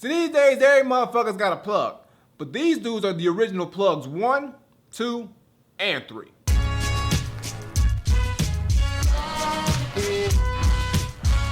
So these days, every motherfucker's got a plug. But these dudes are the original plugs 1, 2, and 3.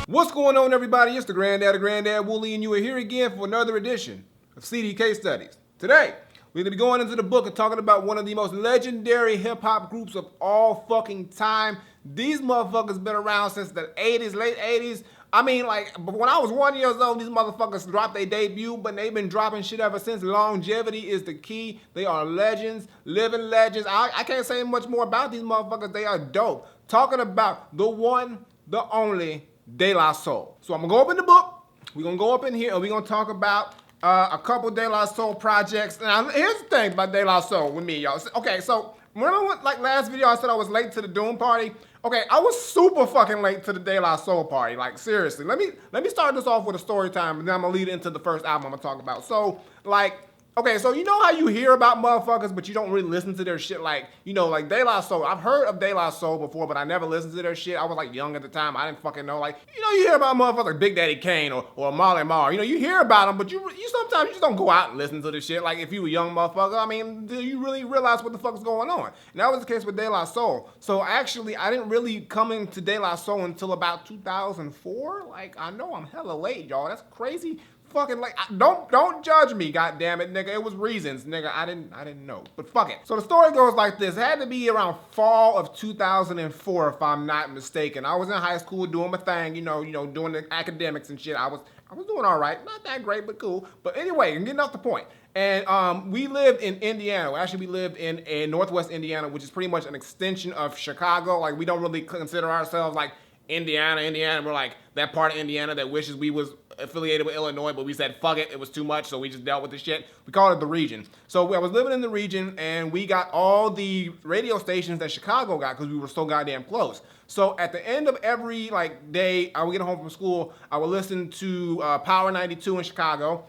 What's going on, everybody? It's the Granddad Wooly, and you are here again for another edition of CD Case Studies. Today, we're going to be going into the book and talking about one of the most legendary hip-hop groups of all fucking time. These motherfuckers been around since the 80s, late 80s. I mean, like, when I was 1 year old, these motherfuckers dropped their debut, but they've been dropping shit ever since. Longevity is the key. They are legends, living legends. I can't say much more about these motherfuckers. They are dope. Talking about the one, the only, De La Soul. So I'm going to go up in the book. We're going to go up in here, and we're going to talk about a couple De La Soul projects. Now, here's the thing about De La Soul with me, y'all. Okay, so remember what, like, last video I said I was late to the Doom party? Okay, I was super fucking late to the De La Soul party. Like, seriously. Let me start this off with a story time, and then I'm gonna lead into the first album I'm gonna talk about. So, like, okay, so you know how you hear about motherfuckers, but you don't really listen to their shit? Like, you know, like De La Soul. I've heard of De La Soul before, but I never listened to their shit. I was like young at the time. I didn't fucking know. Like, you know, you hear about motherfuckers like Big Daddy Kane or Marley Marl. You know, you hear about them, but you sometimes you just don't go out and listen to the shit. Like, if you a young motherfucker, I mean, do you really realize what the fuck is going on? And that was the case with De La Soul. So actually, I didn't really come into De La Soul until about 2004. Like, I know I'm hella late, y'all. That's crazy. Fucking like, don't judge me, goddammit, nigga. It was reasons, nigga. I didn't know, but fuck it. So the story goes like this. It had to be around fall of 2004, if I'm not mistaken. I was in high school doing my thing, you know, doing the academics and shit. I was doing all right, not that great, but cool. But anyway, I'm getting off the point. And we lived in Indiana. Actually, we lived in Northwest Indiana, which is pretty much an extension of Chicago. Like, we don't really consider ourselves like Indiana. We're like that part of Indiana that wishes we was affiliated with Illinois, but we said fuck it, it was too much, so we just dealt with the shit. We called it the region. So I was living in the region, and we got all the radio stations that Chicago got because we were so goddamn close. So at the end of every like day, I would get home from school, I would listen to Power 92 in Chicago.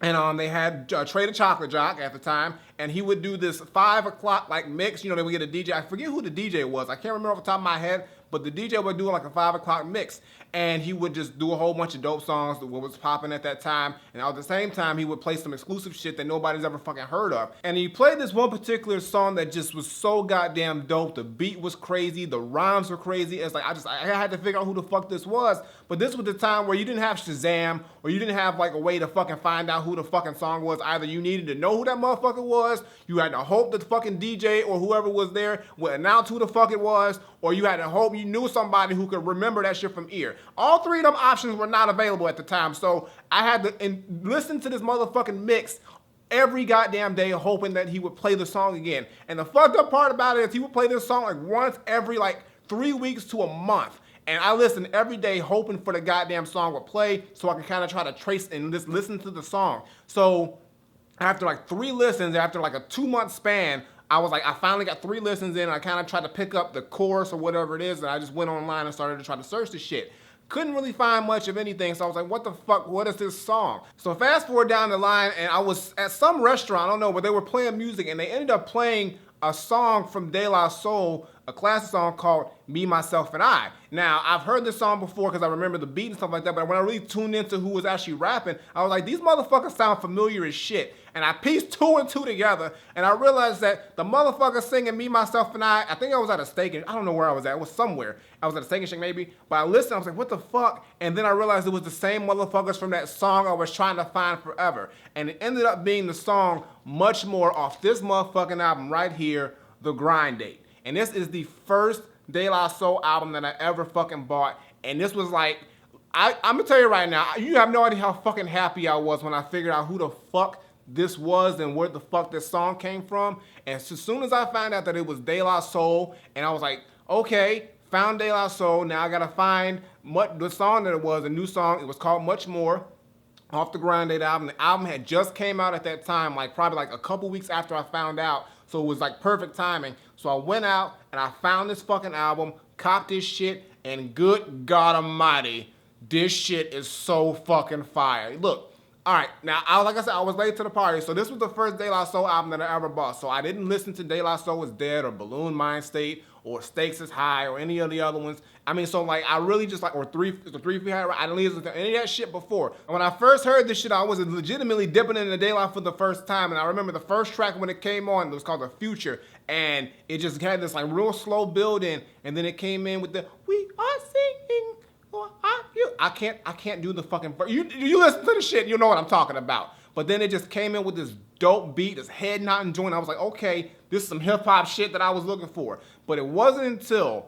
And they had Trey the Chocolate Jock at the time, and he would do this 5 o'clock like mix. You know, they would get a DJ. I forget who the DJ was. I can't remember off the top of my head, but the DJ would do like a 5 o'clock mix, and he would just do a whole bunch of dope songs, what was popping at that time. And at the same time, he would play some exclusive shit that nobody's ever fucking heard of. And he played this one particular song that just was so goddamn dope. The beat was crazy, the rhymes were crazy. It's like I had to figure out who the fuck this was. But this was the time where you didn't have Shazam, or you didn't have like a way to fucking find out who the fucking song was. Either you needed to know who that motherfucker was, you had to hope that the fucking DJ or whoever was there would announce who the fuck it was, or you had to hope you knew somebody who could remember that shit from ear. All three of them options were not available at the time, so I had to listen to this motherfucking mix every goddamn day hoping that he would play the song again. And the fucked up part about it is he would play this song like once every like 3 weeks to a month. And I listened every day hoping for the goddamn song would play so I could kind of try to trace and just listen to the song. So after like 3 listens, after like a 2-month span, I was like, I finally got 3 listens in, and I kind of tried to pick up the chorus or whatever it is, and I just went online and started to try to search the shit. Couldn't really find much of anything, so I was like, what the fuck, what is this song? So fast forward down the line, and I was at some restaurant, I don't know, but they were playing music, and they ended up playing a song from De La Soul, a classic song called Me, Myself, and I. Now, I've heard this song before because I remember the beat and stuff like that, but when I really tuned into who was actually rapping, I was like, these motherfuckers sound familiar as shit. And I pieced 2 and 2 together, and I realized that the motherfucker singing Me, Myself, and I think I was at a steak, and I don't know where I was at. It was somewhere. I was at a Steak and Shake maybe, but I listened, I was like, what the fuck? And then I realized it was the same motherfuckers from that song I was trying to find forever. And it ended up being the song Much More off this motherfucking album right here, The Grind Date. And this is the first De La Soul album that I ever fucking bought. And this was like, I'm gonna tell you right now, you have no idea how fucking happy I was when I figured out who the fuck this was and where the fuck this song came from. And as soon as I found out that it was De La Soul, and I was like, okay, found De La Soul, now I gotta find the song that it was, a new song. It was called Much More, off the Granddad album. The album had just came out at that time, like probably like a couple weeks after I found out. So it was like perfect timing. So I went out and I found this fucking album, copped this shit, and good God Almighty, this shit is so fucking fire. Look, all right, now, like I said, I was late to the party, so this was the first De La Soul album that I ever bought. So I didn't listen to De La Soul Is Dead or Balloon Mind State or Stakes is High or any of the other ones. I mean, so like I really just like, or Three Feet High. I didn't listen to any of that shit before. And when I first heard this shit, I was legitimately dipping in the daylight for the first time. And I remember the first track when it came on, it was called The Future, and it just had this like real slow build in, and then it came in with the "We are singing." I can't do the fucking. You listen to the shit, you know what I'm talking about. But then it just came in with this dope beat, this head nodding joint. I was like, okay, this is some hip hop shit that I was looking for. But it wasn't until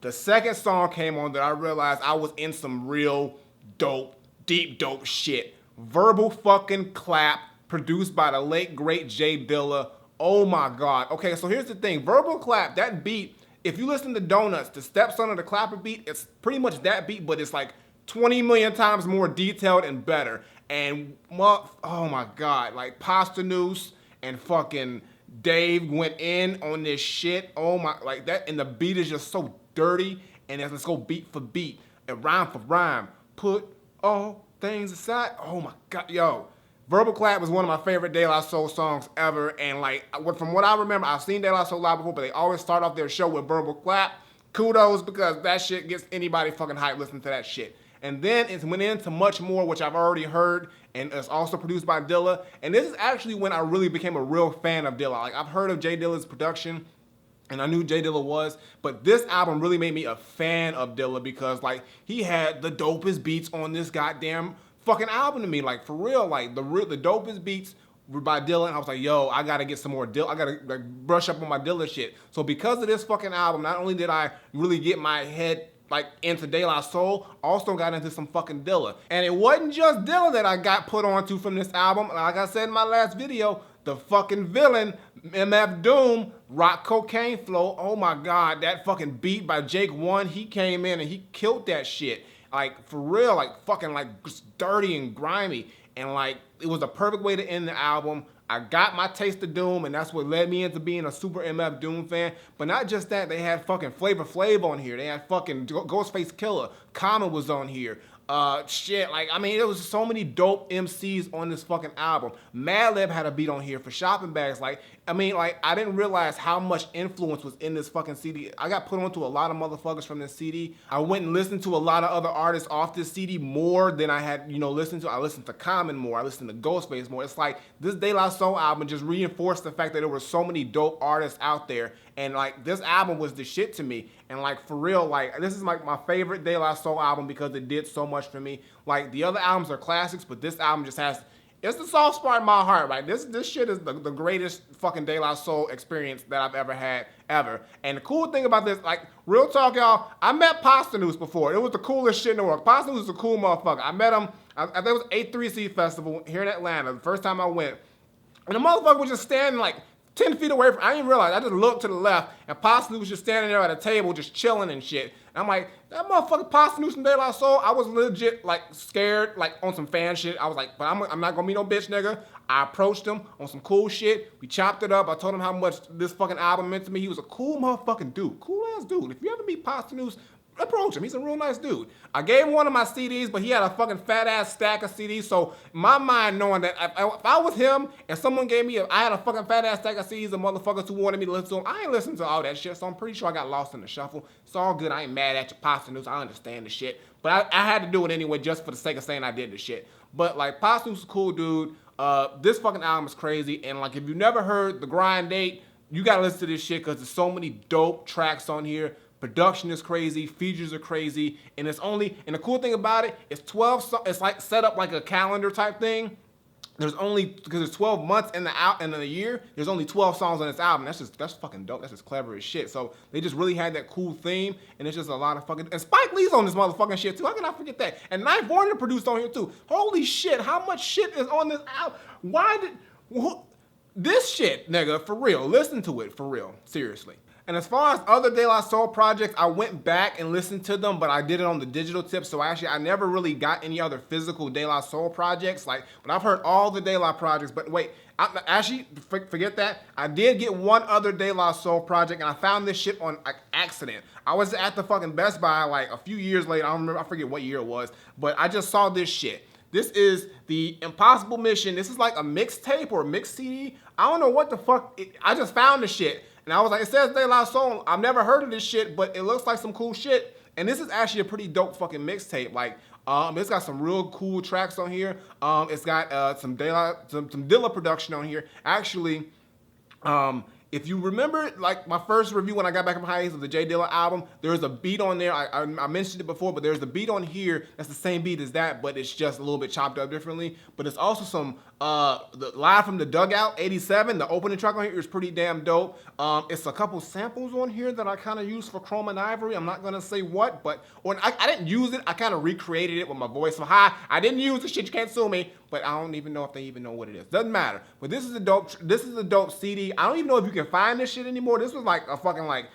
the second song came on that I realized I was in some real dope, deep dope shit. Verbal fucking Clap, produced by the late great Jay Dilla. Oh my God. Okay, so here's the thing. Verbal Clap, that beat, if you listen to Donuts, the Stepson of the Clapper beat, it's pretty much that beat, but it's like 20 million times more detailed and better. And oh my God, like Posdnuos and fucking Dave went in on this shit. Oh my, like that, and the beat is just so dirty. And let's go beat for beat and rhyme for rhyme. Put all things aside. Oh my God, yo. Verbal Clap was one of my favorite De La Soul songs ever, and like from what I remember, I've seen De La Soul live before, but they always start off their show with Verbal Clap. Kudos, because that shit gets anybody fucking hyped listening to that shit. And then it went into much more, which I've already heard, and it's also produced by Dilla. And this is actually when I really became a real fan of Dilla. Like I've heard of Jay Dilla's production, and I knew Jay Dilla was, but this album really made me a fan of Dilla because like he had the dopest beats on this goddamn fucking album to me. Like for real, like the dopest beats were by Dilla, and I was like, yo, I gotta get some more Dilla. I gotta like brush up on my Dilla shit. So because of this fucking album, not only did I really get my head like into De La Soul, also got into some fucking Dilla. And it wasn't just Dilla that I got put onto from this album. Like I said in my last video, the fucking villain, MF Doom, Rock Cocaine Flow. Oh my God, that fucking beat by Jake One, he came in and he killed that shit. Like for real, like fucking like just dirty and grimy. And like it was a perfect way to end the album. I got my taste of Doom, and that's what led me into being a super MF Doom fan. But not just that, they had fucking Flavor Flav on here. They had fucking Ghostface Killer. Common was on here. Shit, like, I mean, there was so many dope MCs on this fucking album. Madlib had a beat on here for Shopping Bags. Like, I mean, like, I didn't realize how much influence was in this fucking CD. I got put onto a lot of motherfuckers from this CD. I went and listened to a lot of other artists off this CD more than I had, you know, listened to. I listened to Common more. I listened to Ghostface more. It's like, this De La Soul album just reinforced the fact that there were so many dope artists out there. And like, this album was the shit to me. And like, for real, like, this is like my favorite De La Soul album because it did so much for me. Like, the other albums are classics, but this album just has, it's the soft spot in my heart, right? This shit is the greatest fucking De La Soul experience that I've ever had, ever. And the cool thing about this, like, real talk, y'all, I met Posdnuos before. It was the coolest shit in the world. Posdnuos is a cool motherfucker. I met him, I think it was A3C Festival here in Atlanta, the first time I went. And the motherfucker was just standing like 10 feet away from, I didn't realize, I just looked to the left, and Posdnuos was just standing there at a table just chilling and shit. And I'm like, that motherfucker Posdnuos from De La Soul, I was legit like scared, like on some fan shit. I was like, but I'm not gonna be no bitch nigga. I approached him on some cool shit. We chopped it up. I told him how much this fucking album meant to me. He was a cool motherfucking dude. Cool ass dude. If you ever meet Posdnuos, approach him. He's a real nice dude. I gave him one of my CDs, but he had a fucking fat ass stack of CDs. So my mind knowing that if I was him and someone gave me, I had a fucking fat ass stack of CDs of motherfuckers who wanted me to listen to them, I ain't listening to all that shit. So I'm pretty sure I got lost in the shuffle. It's all good. I ain't mad at you, Posdnuos. I understand the shit. But I had to do it anyway just for the sake of saying I did the shit. But like, Posdnuos is a cool dude. This fucking album is crazy. And like, if you never heard The Grind Date, you gotta listen to this shit because there's so many dope tracks on here. Production is crazy, features are crazy, and it's only, and the cool thing about it, it's 12, it's like set up like a calendar type thing. There's only, because there's 12 months in the year, there's only 12 songs on this album. That's fucking dope. That's just clever as shit. So they just really had that cool theme, and it's just a lot of fucking, and Spike Lee's on this motherfucking shit too. How can I forget that? And Knife Warner produced on here too. Holy shit, how much shit is on this album? This shit, nigga, for real. Listen to it, for real. Seriously. And as far as other De La Soul projects, I went back and listened to them, but I did it on the digital tip. So actually, I never really got any other physical De La Soul projects. Like, but I've heard all the De La projects. But wait, forget that. I did get one other De La Soul project, and I found this shit on accident. I was at the fucking Best Buy like a few years later. I forget what year it was, but I just saw this shit. This is the Impossible Mission. This is like a mixtape or a mix CD. I don't know what the fuck. I just found the shit. And I was like, it says De La Soul. I've never heard of this shit, but it looks like some cool shit. And this is actually a pretty dope fucking mixtape. Like, it's got some real cool tracks on here. It's got some Dilla production on here. Actually, if you remember, like my first review when I got back from hiatus of the J Dilla album, there's a beat on there. I mentioned it before, but there's a beat on here that's the same beat as that, but it's just a little bit chopped up differently. But it's also some the Live from the Dugout '87. The opening track on here is pretty damn dope. It's a couple samples on here that I kind of used for Chrome and Ivory. I'm not gonna say what, but I didn't use it. I kind of recreated it with my voice. So hi, I didn't use the shit. You can't sue me. But I don't even know if they even know what it is. Doesn't matter. But this is a dope CD. I don't even know if you can find this shit anymore. This was like a fucking like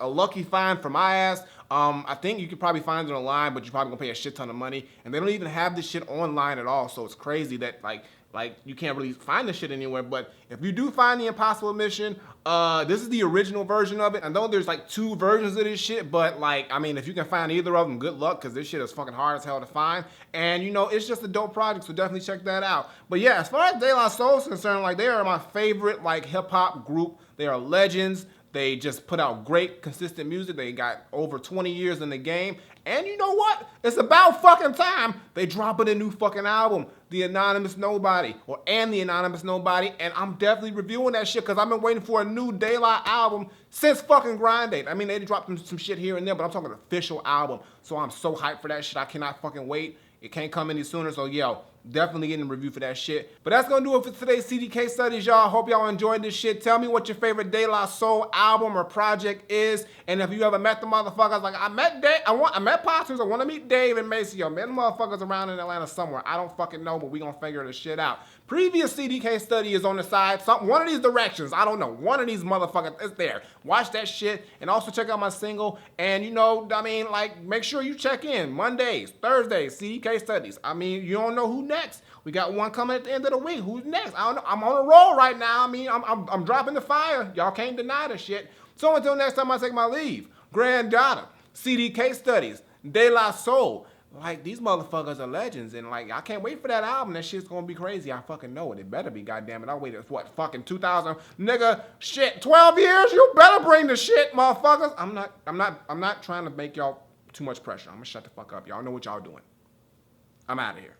a lucky find for my ass. I think you could probably find it online, but you're probably gonna pay a shit ton of money. And they don't even have this shit online at all. So it's crazy that like you can't really find this shit anywhere. But if you do find the Impossible Mission, this is the original version of it. I know there's like 2 versions of this shit, but like, I mean, if you can find either of them, good luck, because this shit is fucking hard as hell to find. And you know, it's just a dope project, so definitely check that out. But yeah, as far as De La Soul is concerned, like they are my favorite like hip hop group. They are legends. They just put out great, consistent music. They got over 20 years in the game. And you know what? It's about fucking time they dropping a new fucking album, The Anonymous Nobody, and The Anonymous Nobody. And I'm definitely reviewing that shit because I've been waiting for a new De La album since fucking Granddad. I mean, they dropped some shit here and there, but I'm talking official album. So I'm so hyped for that shit. I cannot fucking wait. It can't come any sooner. So yo, definitely getting a review for that shit. But that's gonna do it for today's CDK studies, y'all. Hope y'all enjoyed this shit. Tell me what your favorite De La Soul album or project is. And if you ever met the motherfuckers, like I met Posters, I want to meet Dave and Maceo. Met the motherfuckers around in Atlanta somewhere. I don't fucking know, but we gonna figure this shit out. Previous CDK study is on the side. One of these directions. I don't know. One of these motherfuckers is there. Watch that shit. And also check out my single. And you know, I mean, like, make sure you check in Mondays, Thursdays, CDK studies. I mean, you don't know who next. We got one coming at the end of the week. Who's next? I don't know. I'm on a roll right now. I mean, I'm dropping the fire. Y'all can't deny the shit. So until next time I take my leave, Granddad, CDK studies, De La Soul. Like, these motherfuckers are legends, and like, I can't wait for that album. That shit's gonna be crazy. I fucking know it. It better be, goddammit. I waited, what, fucking 2000, nigga, shit, 12 years? You better bring the shit, motherfuckers. I'm not trying to make y'all too much pressure. I'm gonna shut the fuck up. Y'all know what y'all doing. I'm out of here.